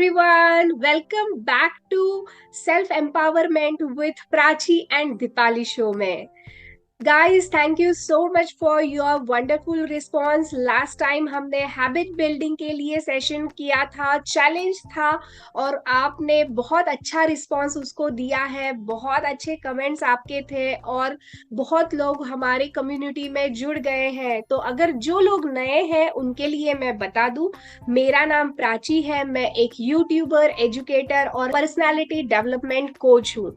everyone, welcome back to Self Empowerment with Prachi and Dipali show में. Guys, thank you so much for your wonderful response. Last time हमने habit building के लिए session किया था, challenge था और आपने बहुत अच्छा रिस्पांस उसको दिया है. बहुत अच्छे कमेंट्स आपके थे और बहुत लोग हमारे कम्युनिटी में जुड़ गए हैं. तो अगर जो लोग नए हैं उनके लिए मैं बता दूं, मेरा नाम प्राची है. मैं एक यूट्यूबर, एजुकेटर और पर्सनालिटी डेवलपमेंट कोच हूँ.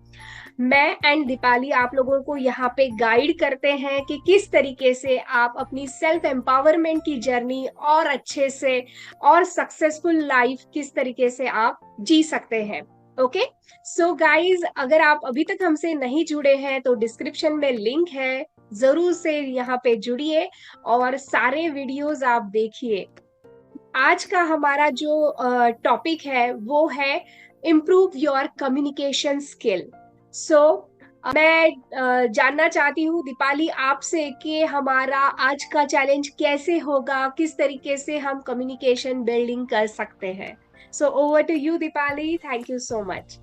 मैं एंड दीपाली आप लोगों को यहाँ पे गाइड करते हैं कि किस तरीके से आप अपनी सेल्फ एम्पावरमेंट की जर्नी और अच्छे से और सक्सेसफुल लाइफ किस तरीके से आप जी सकते हैं. ओके, सो गाइज, अगर आप अभी तक हमसे नहीं जुड़े हैं तो डिस्क्रिप्शन में लिंक है, जरूर से यहाँ पे जुड़िए और सारे वीडियोस आप देखिए. आज का हमारा जो टॉपिक है वो है इम्प्रूव योर कम्युनिकेशन स्किल. सो मैं जानना चाहती हूँ दीपाली आपसे कि हमारा आज का चैलेंज कैसे होगा, किस तरीके से हम कम्युनिकेशन बिल्डिंग कर सकते हैं. So over to you Deepali. Thank you so much.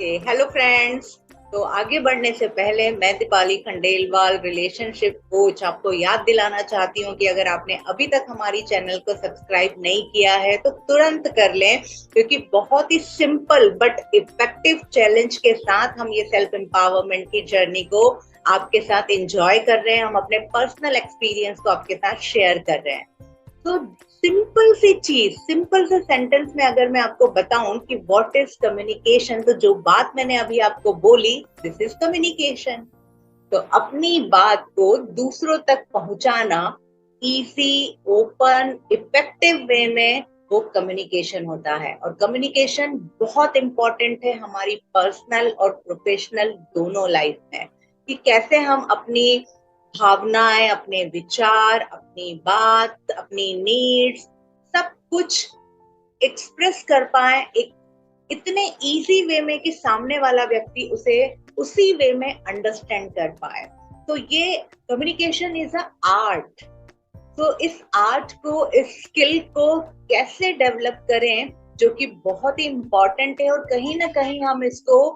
Hello friends. तो आगे बढ़ने से पहले मैं दीपाली खंडेलवाल, रिलेशनशिप कोच, आपको याद दिलाना चाहती हूँ कि अगर आपने अभी तक हमारी चैनल को सब्सक्राइब नहीं किया है तो तुरंत कर लें, क्योंकि बहुत ही सिंपल बट इफेक्टिव चैलेंज के साथ हम ये सेल्फ एम्पावरमेंट की जर्नी को आपके साथ एंजॉय कर रहे हैं. हम अपने पर्सनल एक्सपीरियंस को आपके साथ शेयर कर रहे हैं. तो सिंपल सी चीज, सिंपल से सेंटेंस में अगर मैं आपको बताऊं कि व्हाट इज कम्युनिकेशन, तो जो बात मैंने अभी आपको बोली, दिस इज कम्युनिकेशन. तो अपनी बात को दूसरों तक पहुंचाना इजी, ओपन, इफेक्टिव वे में, वो कम्युनिकेशन होता है. और कम्युनिकेशन बहुत इंपॉर्टेंट है हमारी पर्सनल और प्रोफेशनल दोनों लाइफ में, कि कैसे हम अपनी भावनाएं, अपने विचार, अपनी बात, अपनी नीड्स, सब कुछ एक्सप्रेस कर पाए एक इतने इजी वे में कि सामने वाला व्यक्ति उसे उसी वे में अंडरस्टैंड कर पाए. तो ये कम्युनिकेशन इज अ आर्ट. तो इस आर्ट को, इस स्किल को कैसे डेवलप करें, जो कि बहुत ही इंपॉर्टेंट है और कहीं ना कहीं हम इसको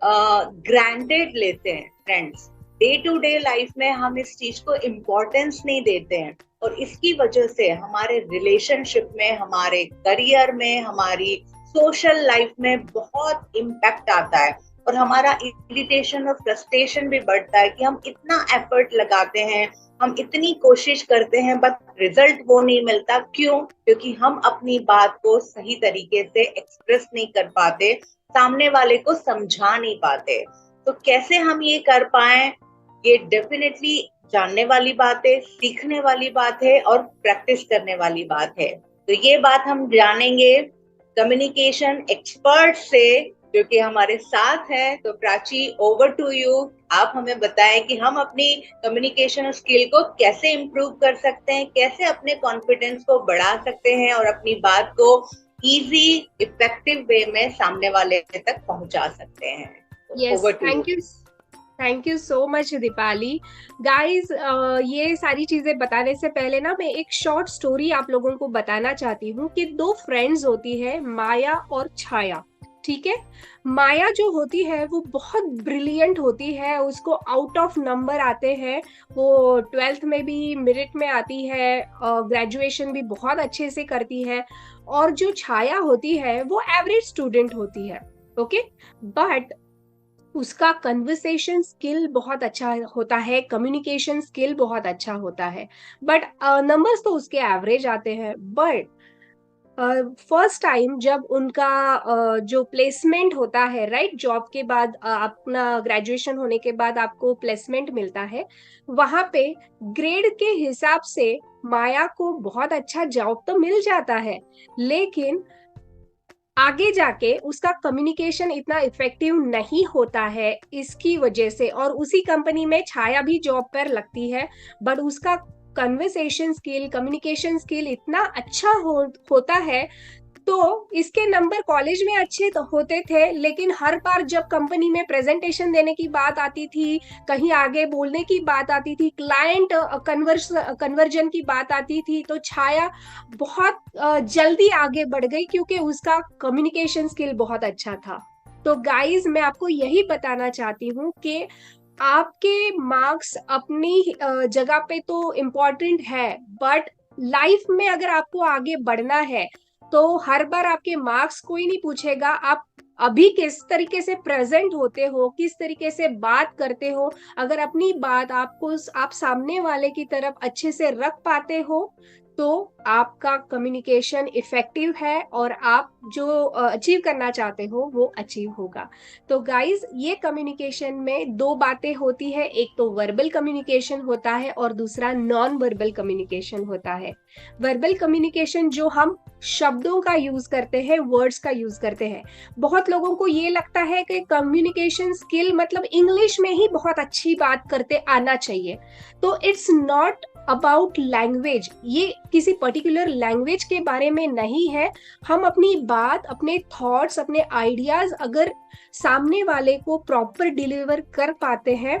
ग्रांटेड लेते हैं. Friends, day to day life में हम इस चीज को इम्पोर्टेंस नहीं देते हैं और इसकी वजह से हमारे रिलेशनशिप में, हमारे करियर में, हमारी सोशल लाइफ में बहुत इम्पैक्ट आता है और हमारा इरिटेशन और फ्रस्ट्रेशन भी बढ़ता है कि हम इतना एफर्ट लगाते हैं, हम इतनी कोशिश करते हैं, बट रिजल्ट वो नहीं मिलता. क्यों? क्योंकि हम अपनी बात को सही तरीके से एक्सप्रेस नहीं कर पाते, सामने वाले को समझा नहीं पाते. तो कैसे हम ये कर पाए, ये डेफिनेटली जानने वाली बात है, सीखने वाली बात है और प्रैक्टिस करने वाली बात है. तो ये बात हम जानेंगे कम्युनिकेशन एक्सपर्ट से, जो कि हमारे साथ है. तो प्राची, ओवर टू यू. आप हमें बताएं कि हम अपनी कम्युनिकेशन स्किल को कैसे इम्प्रूव कर सकते हैं, कैसे अपने कॉन्फिडेंस को बढ़ा सकते हैं और अपनी बात को इजी, इफेक्टिव वे में सामने वाले तक पहुंचा सकते हैं. Yes, thank you so much Deepali. Guys, ये सारी चीजें बताने से पहले ना मैं एक शॉर्ट स्टोरी आप लोगों को बताना चाहती हूँ कि दो फ्रेंड्स होती है, माया और छाया. ठीक है, माया जो होती है वो बहुत ब्रिलियंट होती है, उसको आउट ऑफ नंबर आते हैं, वो 12th में भी मेरिट में आती है, ग्रेजुएशन भी बहुत अच्छे से करती है. और जो छाया होती है वो एवरेज स्टूडेंट होती है. ओके, बट उसका कन्वर्सेशन स्किल बहुत अच्छा होता है, कम्युनिकेशन स्किल बहुत अच्छा होता है, बट नंबर्स तो उसके एवरेज आते हैं. बट फर्स्ट टाइम जब उनका जो प्लेसमेंट होता है, राइट, जॉब के बाद, अपना ग्रेजुएशन होने के बाद आपको प्लेसमेंट मिलता है, वहां पे ग्रेड के हिसाब से माया को बहुत अच्छा जॉब तो मिल जाता है, लेकिन आगे जाके उसका कम्युनिकेशन इतना इफेक्टिव नहीं होता है इसकी वजह से. और उसी कंपनी में छाया भी जॉब पर लगती है, बट उसका कन्वर्सेशन स्किल, कम्युनिकेशन स्किल इतना अच्छा होता है तो इसके नंबर कॉलेज में अच्छे तो होते थे, लेकिन हर बार जब कंपनी में प्रेजेंटेशन देने की बात आती थी, कहीं आगे बोलने की बात आती थी, क्लाइंट कन्वर्जन की बात आती थी, तो छाया बहुत जल्दी आगे बढ़ गई क्योंकि उसका कम्युनिकेशन स्किल बहुत अच्छा था। तो गाइस, मैं आपको यही बताना चाहती हूँ कि आपके मार्क्स अपनी जगह पे तो इम्पोर्टेंट है, बट लाइफ में अगर आपको आगे बढ़ना है तो हर बार आपके मार्क्स कोई नहीं पूछेगा। आप अभी किस तरीके से प्रेजेंट होते हो, किस तरीके से बात करते हो, अगर अपनी बात आपको आप सामने वाले की तरफ अच्छे से रख पाते हो तो आपका कम्युनिकेशन इफेक्टिव है और आप जो अचीव करना चाहते हो वो अचीव होगा। तो गाइज, ये कम्युनिकेशन में दो बातें होती है, एक तो वर्बल कम्युनिकेशन होता है और दूसरा नॉन वर्बल कम्युनिकेशन होता है। वर्बल कम्युनिकेशन जो हम शब्दों का यूज करते हैं, वर्ड्स का यूज करते हैं। बहुत लोगों को ये लगता है कि कम्युनिकेशन स्किल मतलब इंग्लिश में ही बहुत अच्छी बात करते आना चाहिए। तो इट्स नॉट अबाउट लैंग्वेज, ये किसी पर्टिकुलर लैंग्वेज के बारे में नहीं है। हम अपनी बात, अपने थॉट्स, अपने आइडियाज अगर सामने वाले को प्रॉपर डिलीवर कर पाते हैं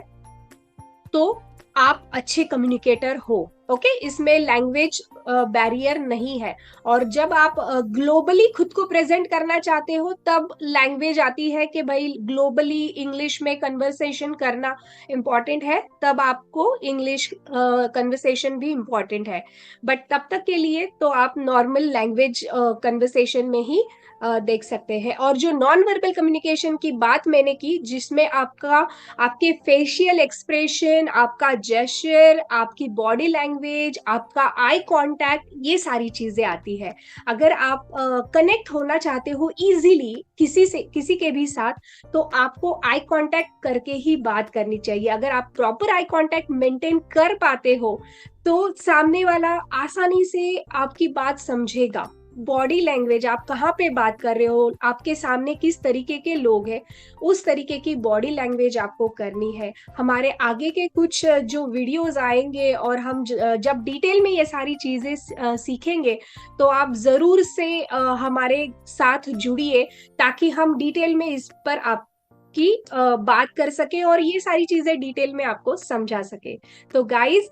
तो आप अच्छे कम्युनिकेटर हो। ओके, इसमें लैंग्वेज बैरियर नहीं है। और जब आप ग्लोबली खुद को प्रेजेंट करना चाहते हो तब लैंग्वेज आती है कि भाई ग्लोबली इंग्लिश में कन्वर्सेशन करना इम्पोर्टेंट है, तब आपको इंग्लिश कन्वर्सेशन भी इम्पोर्टेंट है। बट तब तक के लिए तो आप नॉर्मल लैंग्वेज कन्वर्सेशन में ही देख सकते हैं। और जो नॉन वर्बल कम्युनिकेशन की बात मैंने की, जिसमें आपके फेशियल एक्सप्रेशन, आपका जेस्चर, आपकी बॉडी लैंग्वेज, आपका आई कांटेक्ट, ये सारी चीजें आती है। अगर आप कनेक्ट होना चाहते हो इजीली किसी के भी साथ, तो आपको आई कांटेक्ट करके ही बात करनी चाहिए। अगर आप प्रॉपर आई कांटेक्ट मेंटेन कर पाते हो तो सामने वाला आसानी से आपकी बात समझेगा। बॉडी लैंग्वेज, आप कहाँ पे बात कर रहे हो, आपके सामने किस तरीके के लोग हैं, उस तरीके की बॉडी लैंग्वेज आपको करनी है। हमारे आगे के कुछ जो वीडियोस आएंगे और हम जब डिटेल में ये सारी चीजें सीखेंगे तो आप जरूर से हमारे साथ जुड़िए, ताकि हम डिटेल में इस पर आपकी बात कर सके और ये सारी चीजें डिटेल में आपको समझा सके। तो गाइज,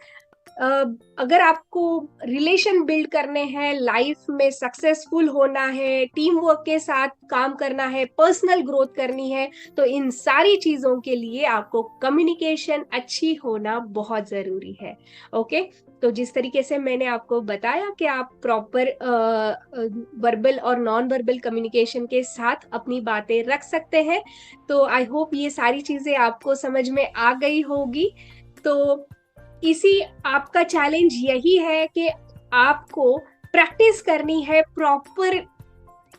अगर आपको रिलेशन बिल्ड करने हैं, लाइफ में सक्सेसफुल होना है, टीम वर्क के साथ काम करना है, पर्सनल ग्रोथ करनी है, तो इन सारी चीजों के लिए आपको कम्युनिकेशन अच्छी होना बहुत जरूरी है। ओके, तो जिस तरीके से मैंने आपको बताया कि आप प्रॉपर वर्बल और नॉन वर्बल कम्युनिकेशन के साथ अपनी बातें रख सकते हैं, तो आई होप ये सारी चीजें आपको समझ में आ गई होगी। तो इसी आपका चैलेंज यही है कि आपको प्रैक्टिस करनी है, प्रॉपर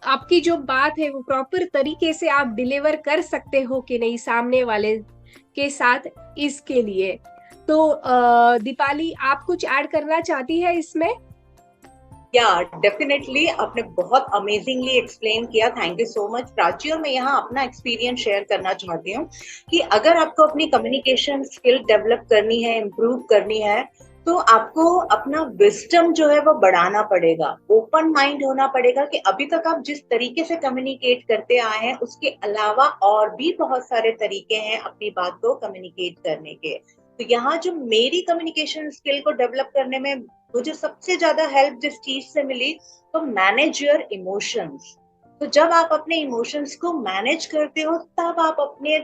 आपकी जो बात है वो प्रॉपर तरीके से आप डिलीवर कर सकते हो कि नहीं सामने वाले के साथ। इसके लिए तो दीपाली, आप कुछ ऐड करना चाहती है इसमें? या डेफिनेटली, आपने बहुत अमेजिंगली एक्सप्लेन किया, thank you so much Prachi. और मैं यहाँ अपना एक्सपीरियंस शेयर करना चाहती हूँ कि अगर आपको अपनी कम्युनिकेशन स्किल डेवलप करनी है, इम्प्रूव करनी है, तो आपको अपना विजडम जो है वो बढ़ाना पड़ेगा, ओपन माइंड होना पड़ेगा कि अभी तक आप जिस तरीके से कम्युनिकेट करते आए हैं उसके अलावा और भी बहुत सारे तरीके हैं अपनी बात को कम्युनिकेट करने के। तो यहाँ जो मेरी कम्युनिकेशन स्किल को डेवलप करने में मुझे सबसे ज्यादा हेल्प जिस चीज से मिली, तो मैनेज योर इमोशंस। तो जब आप अपने इमोशंस को मैनेज करते हो तब आप अपने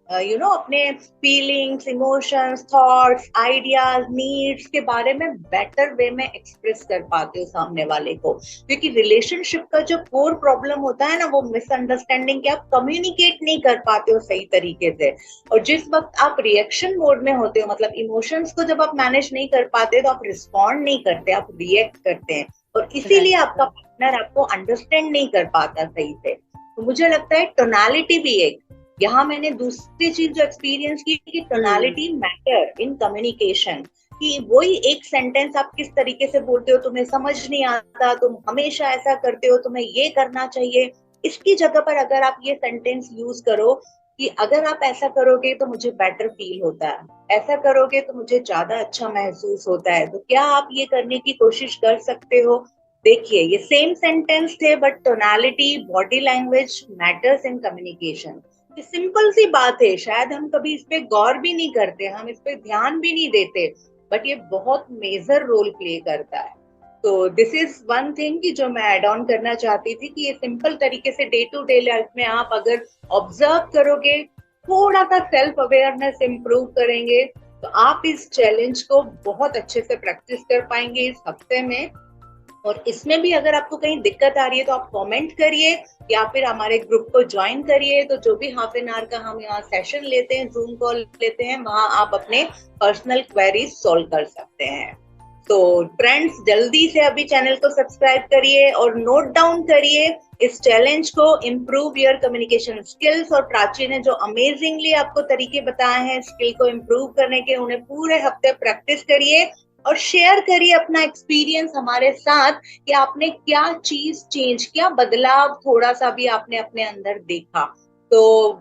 अपने feelings, emotions, thoughts, ideas, needs के बारे में बेटर वे में एक्सप्रेस कर पाते हो सामने वाले को। क्योंकि रिलेशनशिप का जो कोर प्रॉब्लम होता है ना, वो मिसअंडरस्टैंडिंग के, आप कम्युनिकेट नहीं कर पाते हो सही तरीके से। और जिस वक्त आप रिएक्शन मोड में होते हो, मतलब इमोशंस को जब आप मैनेज नहीं कर पाते तो आप रिस्पॉन्ड नहीं करते, आप रिएक्ट करते हैं, और इसीलिए आपका पार्टनर आपको अंडरस्टैंड नहीं कर पाता सही से। तो मुझे लगता है टोनालिटी भी एक, यहाँ मैंने दूसरी चीज जो एक्सपीरियंस की कि टोनालिटी मैटर इन कम्युनिकेशन। कि वही एक सेंटेंस आप किस तरीके से बोलते हो, तुम्हें समझ नहीं आता, तुम हमेशा ऐसा करते हो, तुम्हें ये करना चाहिए, इसकी जगह पर अगर आप ये सेंटेंस यूज करो कि अगर आप ऐसा करोगे तो मुझे बेटर फील होता है, ऐसा करोगे तो मुझे ज्यादा अच्छा महसूस होता है, तो क्या आप ये करने की कोशिश कर सकते हो, देखिए ये सेम सेंटेंस थे but tonality, body language matters in communication. ये सिंपल सी बात है, शायद हम कभी इस पे गौर भी नहीं करते, हम इस पे ध्यान भी नहीं देते, बट ये बहुत मेजर रोल प्ले करता है। तो दिस इज वन थिंग कि जो मैं ऐड ऑन करना चाहती थी कि ये सिंपल तरीके से डे टू डे लाइफ में आप अगर ऑब्जर्व करोगे, थोड़ा सा सेल्फ अवेयरनेस इंप्रूव करेंगे, तो आप इस चैलेंज को बहुत अच्छे से प्रैक्टिस कर पाएंगे इस हफ्ते में। और इसमें भी अगर आपको कहीं दिक्कत आ रही है तो आप कमेंट करिए या फिर हमारे ग्रुप को ज्वाइन करिए। तो जो भी हाफ एन आवर का हम यहाँ सेशन लेते हैं, जूम कॉल लेते हैं, वहां आप अपने पर्सनल क्वेरीज सॉल्व कर सकते हैं। तो फ्रेंड्स जल्दी से अभी चैनल को सब्सक्राइब करिए और नोट डाउन करिए इस चैलेंज को, इम्प्रूव योर कम्युनिकेशन स्किल्स। और प्राची ने जो अमेजिंगली आपको तरीके बताए हैं स्किल को इम्प्रूव करने के, उन्हें पूरे हफ्ते प्रैक्टिस करिए और शेयर करिए अपना एक्सपीरियंस हमारे साथ कि आपने क्या चीज चेंज किया, बदलाव थोड़ा सा भी आपने अपने अंदर देखा। तो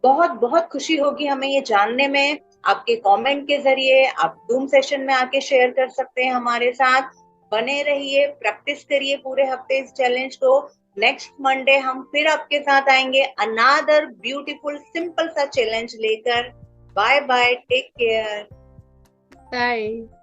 बहुत बहुत खुशी होगी हमें ये जानने में। आपके कमेंट के जरिए आप जूम सेशन में आके शेयर कर सकते हैं हमारे साथ। बने रहिए, प्रैक्टिस करिए पूरे हफ्ते इस चैलेंज को। नेक्स्ट मंडे हम फिर आपके साथ आएंगे अनदर ब्यूटीफुल सिंपल सा चैलेंज लेकर। Bye bye, take care. Bye.